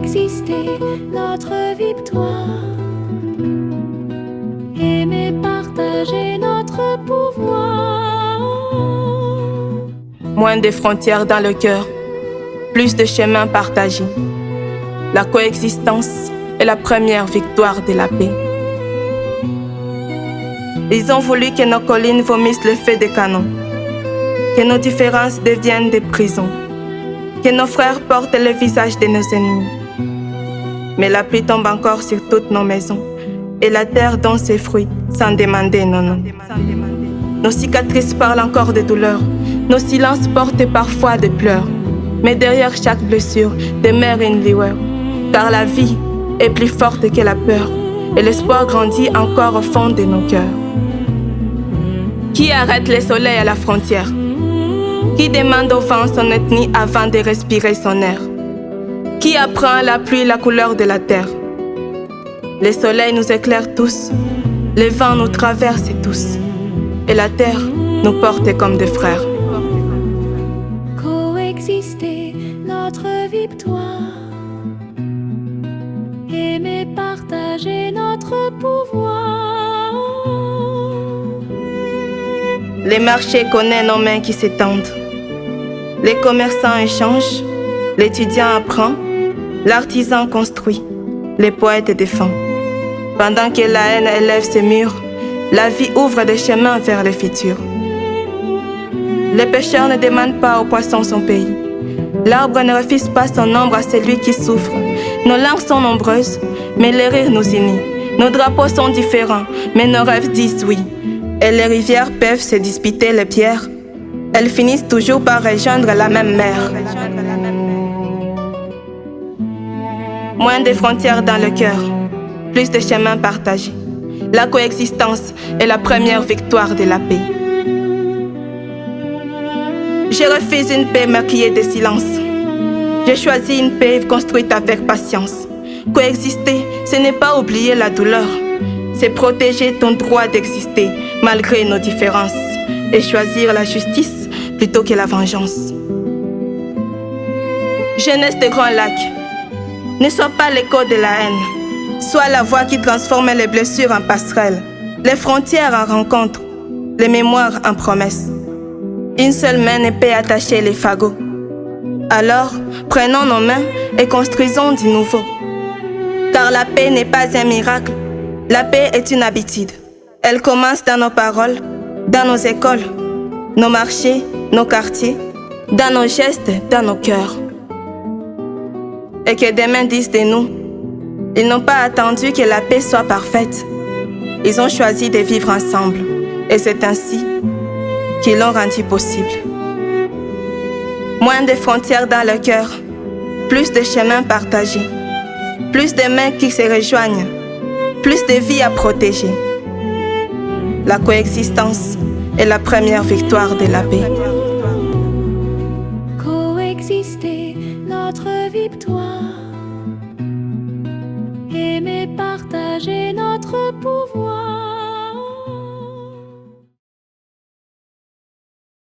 Coexister, notre victoire. Aimer, partager notre pouvoir. Moins de frontières dans le cœur, plus de chemins partagés. La coexistence est la première victoire de la paix. Ils ont voulu que nos collines vomissent le feu des canons, que nos différences deviennent des prisons, que nos frères portent le visage de nos ennemis. Mais la pluie tombe encore sur toutes nos maisons et la terre donne ses fruits sans demander nos noms. Nos cicatrices parlent encore de douleur, nos silences portent parfois des pleurs. Mais derrière chaque blessure demeure une lueur, car la vie est plus forte que la peur et l'espoir grandit encore au fond de nos cœurs. Qui arrête le soleil à la frontière? Qui demande au vent son ethnie avant de respirer son air? Qui apprend à la pluie la couleur de la terre? Le soleil nous éclaire tous, le vent nous traverse tous, et la terre nous porte comme des frères. Coexister, notre victoire. Aimer, partager notre pouvoir. Les marchés connaissent nos mains qui s'étendent. Les commerçants échangent, l'étudiant apprend, l'artisan construit, les poètes défendent. Pendant que la haine élève ses murs, la vie ouvre des chemins vers le futur. Les pêcheurs ne demandent pas aux poissons son pays. L'arbre ne refuse pas son ombre à celui qui souffre. Nos langues sont nombreuses, mais les rires nous unissent. Nos drapeaux sont différents, mais nos rêves disent oui. Et les rivières peuvent se disputer les pierres. Elles finissent toujours par rejoindre la même mer. Moins de frontières dans le cœur, plus de chemins partagés. La coexistence est la première victoire de la paix. Je refuse une paix maquillée de silence. J'ai choisi une paix construite avec patience. Coexister, ce n'est pas oublier la douleur. C'est protéger ton droit d'exister malgré nos différences et choisir la justice plutôt que la vengeance. Jeunesse des Grands Lacs, ne sois pas l'écho de la haine. Sois la voix qui transforme les blessures en passerelles, les frontières en rencontres, les mémoires en promesses. Une seule main ne peut attacher les fagots. Alors, prenons nos mains et construisons du nouveau. Car la paix n'est pas un miracle, la paix est une habitude. Elle commence dans nos paroles, dans nos écoles, nos marchés, nos quartiers, dans nos gestes, dans nos cœurs. Et que demain disent de nous, ils n'ont pas attendu que la paix soit parfaite. Ils ont choisi de vivre ensemble. Et c'est ainsi qu'ils l'ont rendu possible. Moins de frontières dans le cœur, plus de chemins partagés, plus de mains qui se rejoignent, plus de vies à protéger. La coexistence est la première victoire de la paix. Coexister, notre victoire. Aimer, partager notre pouvoir.